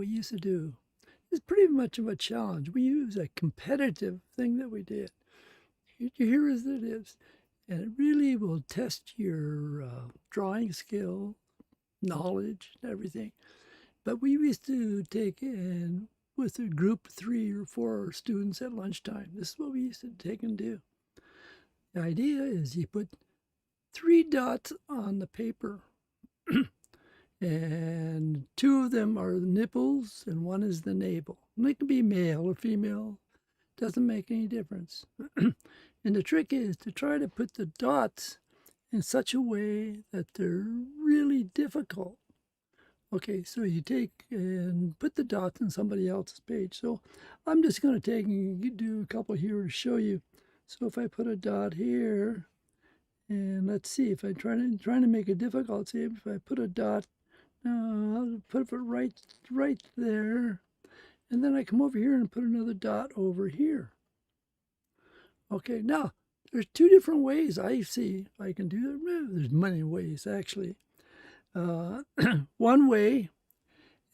we used to do. It's pretty much of a challenge. We use a competitive thing that we did. Here as it is. And it really will test your drawing skill, knowledge, and everything. But we used to take in with a group of 3 or 4 students at lunchtime. This is what we used to take and do. The idea is you put 3 dots on the paper, and 2 of them are the nipples, and 1 is the navel. And they can be male or female, doesn't make any difference. And the trick is to try to put the dots in such a way that they're really difficult. Okay, so you take and put the dots in somebody else's page. So I'm just going to take and do a couple here to show you. So if I put a dot here, and let's see if I'm trying to make it difficult. See if I put a dot, I'll put it right there, and then I come over here and put another dot over here. Okay, now there's 2 different ways I see I can do it. There's many ways actually. One way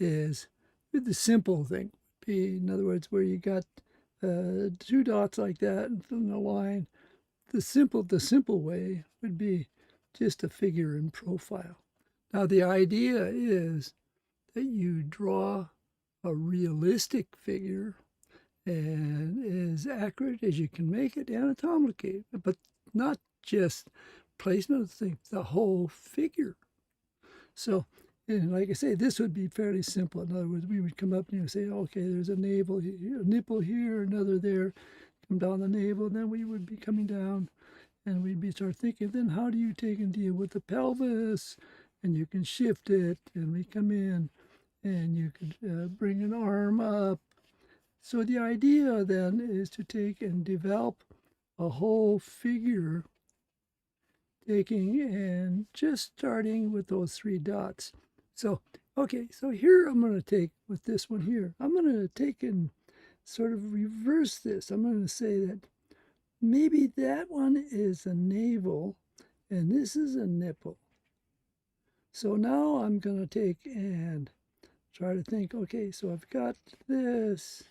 is the simple thing. In other words, where you got 2 dots like that in the line. The simple way would be just a figure in profile. Now the idea is that you draw a realistic figure and as accurate as you can make it anatomically, but not just placement of things, the whole figure. So, and like I say, this would be fairly simple. In other words, we would come up and you say, okay, there's a navel here, a nipple here, another there, come down the navel, and then we would be coming down and we'd be start thinking, then how do you take and deal with the pelvis? And you can shift it, and we come in and you could bring an arm up. So the idea then is to take and develop a whole figure, taking and just starting with those 3 dots. So, okay, so here I'm going to take with this one here, I'm going to take and sort of reverse this. I'm going to say that maybe that one is a navel and this is a nipple. So now I'm going to take and try to think, okay, so I've got this.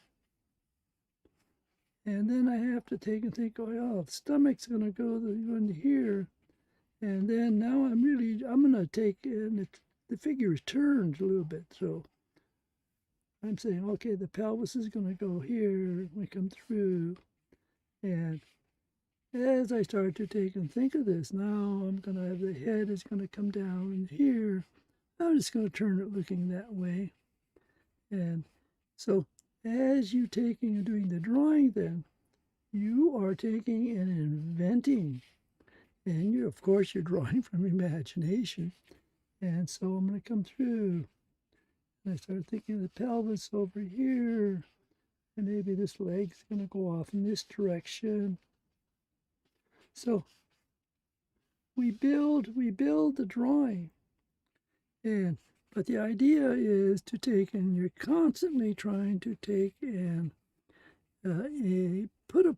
And then I have to take and think, oh, the stomach's going to go into here. And then now I'm going to take, and the figure is turned a little bit. So I'm saying, okay, the pelvis is going to go here. We come through. And as I start to take and think of this, now I'm going to have the head is going to come down here. I'm just going to turn it looking that way. And so as you taking and doing the drawing, then you are taking and inventing, and you, of course, you're drawing from imagination. And so I'm going to come through, and I start thinking of the pelvis over here, and maybe this leg's going to go off in this direction. So we build the drawing, but the idea is to take, and you're constantly trying to take and put a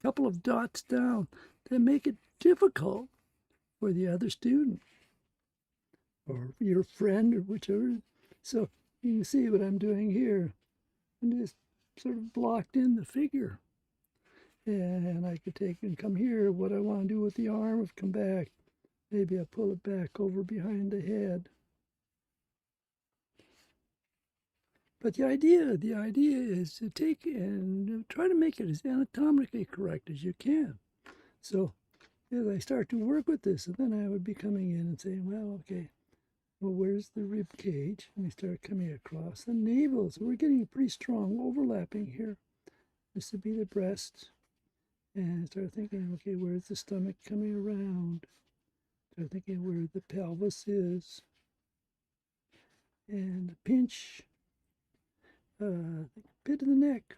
couple of dots down that make it difficult for the other student or your friend or whichever. So you can see what I'm doing here. I'm just sort of blocked in the figure. And I could take and come here, what I want to do with the arm, come back. Maybe I pull it back over behind the head. But the idea is to take and try to make it as anatomically correct as you can. So as I start to work with this, and then I would be coming in and saying, well, okay, well, where's the rib cage? And we start coming across the navel. So we're getting a pretty strong overlapping here. This would be the breast. And I start thinking, okay, where's the stomach coming around? Start thinking where the pelvis is. And pinch the pit of the neck.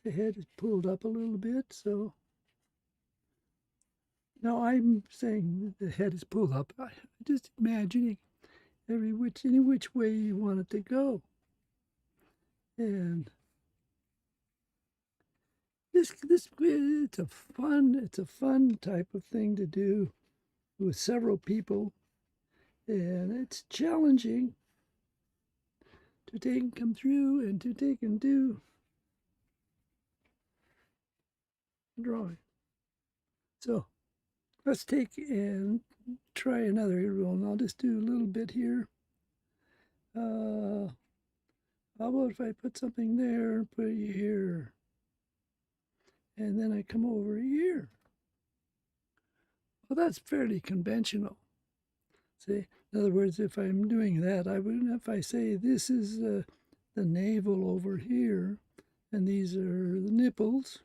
The head is pulled up a little bit, so now I'm saying the head is pulled up. I'm just imagining any which way you want it to go. And it's a fun type of thing to do with several people, and it's challenging, to take and come through and to take and do drawing. So let's take and try another rule, and I'll just do a little bit here. How about if I put something there, put it here, and then I come over here? Well, that's fairly conventional. See, in other words, if I'm doing that, if I say this is the navel over here, and these are the nipples,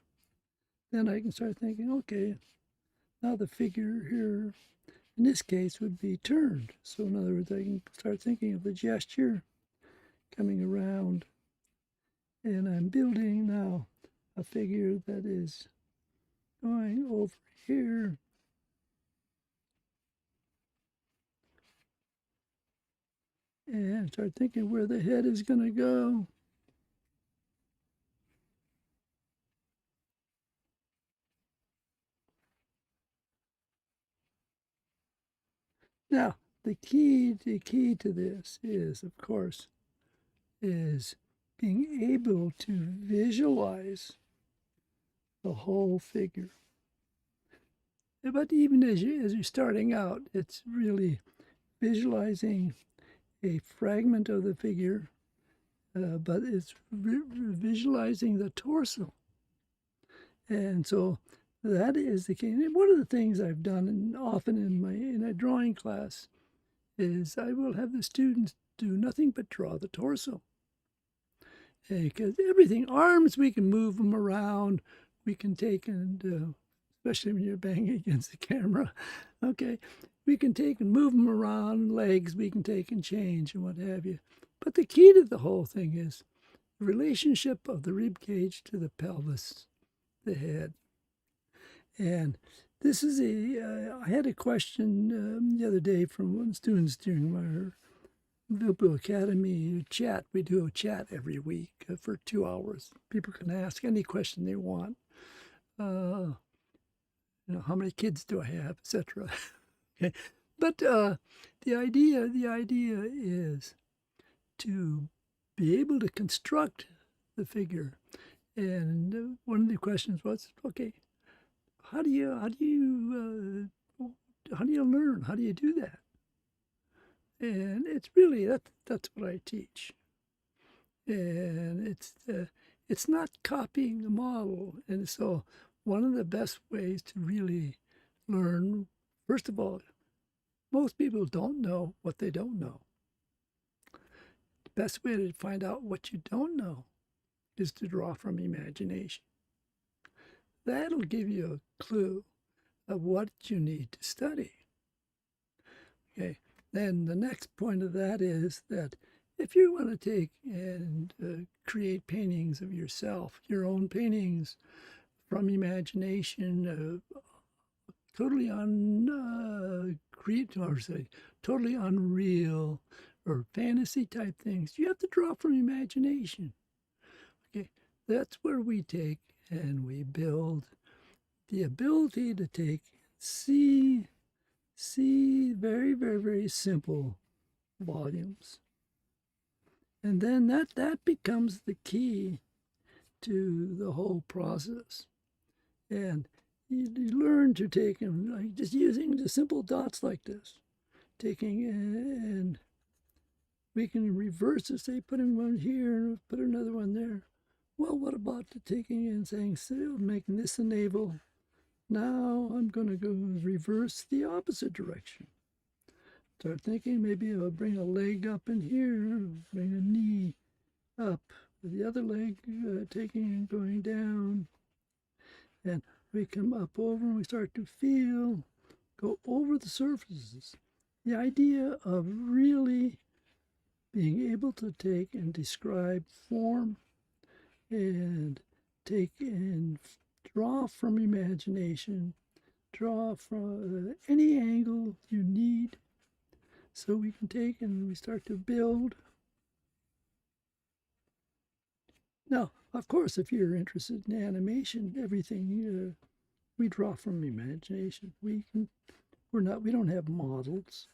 then I can start thinking, okay, now the figure here, in this case, would be turned. So in other words, I can start thinking of the gesture coming around, and I'm building now a figure that is going over here. And start thinking where the head is going to go. Now, the key to this is, of course, is being able to visualize the whole figure. But even as you're starting out, it's really visualizing a fragment of the figure, but it's visualizing the torso. And so that is the key. And one of the things I've done often in a drawing class is I will have the students do nothing but draw the torso. Because everything, arms, we can move them around. We can take and, especially when you're banging against the camera, okay, we can take and move them around. Legs, we can take and change and what have you. But the key to the whole thing is the relationship of the rib cage to the pelvis, the head. And this is I had a question the other day from one of the students during my Vilppu Academy chat. We do a chat every week for 2 hours. People can ask any question they want. How many kids do I have, etc. Okay, but the idea is to be able to construct the figure. And one of the questions was, okay, how do you learn? How do you do that? And it's really that's what I teach. And it's not copying the model. And so one of the best ways to really learn, first of all, most people don't know what they don't know. The best way to find out what you don't know is to draw from imagination. That'll give you a clue of what you need to study. Okay, then the next point of that is that if you want to take and create paintings of yourself, your own paintings from imagination, totally totally unreal or fantasy type things, you have to draw from imagination. Okay, that's where we take and we build the ability to take, see very, very, very simple volumes. And then that becomes the key to the whole process. And you learn to take and like just using the simple dots like this, taking and we can reverse it, say putting one here and put another one there. Well, what about the taking and saying, so making this a navel? Now I'm going to go reverse the opposite direction. Start thinking maybe I'll bring a leg up in here, bring a knee up, the other leg taking and going down. And we come up over and we start to feel, go over the surfaces. The idea of really being able to take and describe form and take and draw from imagination, draw from any angle you need, so we can take and we start to build. Now, of course, if you're interested in animation, everything we draw from imagination. We don't have models,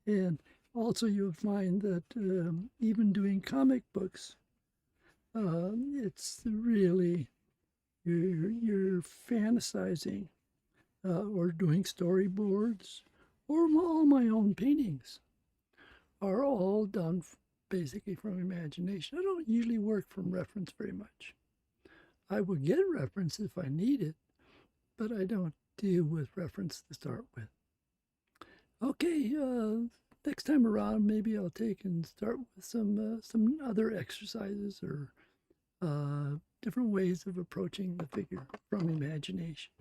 and Also, you'll find that even doing comic books, it's really you're fantasizing or doing storyboards, or all my own paintings are all done basically from imagination. I don't usually work from reference very much. I will get reference if I need it, but I don't deal with reference to start with. Okay, next time around, maybe I'll take and start with some other exercises or different ways of approaching the figure from imagination.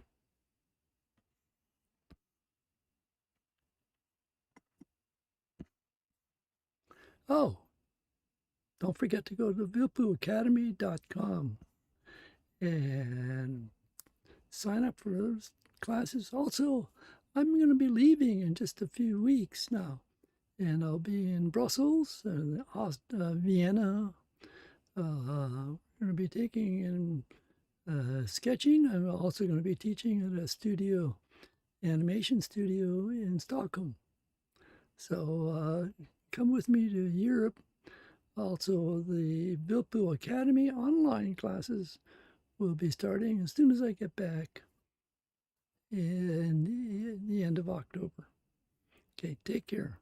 Oh, don't forget to go to vilppuacademy.com and sign up for those classes. Also, I'm going to be leaving in just a few weeks now, and I'll be in Brussels, Vienna. We're going to be taking in sketching. I'm also going to be teaching at a studio, animation studio in Stockholm. So come with me to Europe. Also, the Vilppu Academy online classes will be starting as soon as I get back in the end of October. Okay, take care.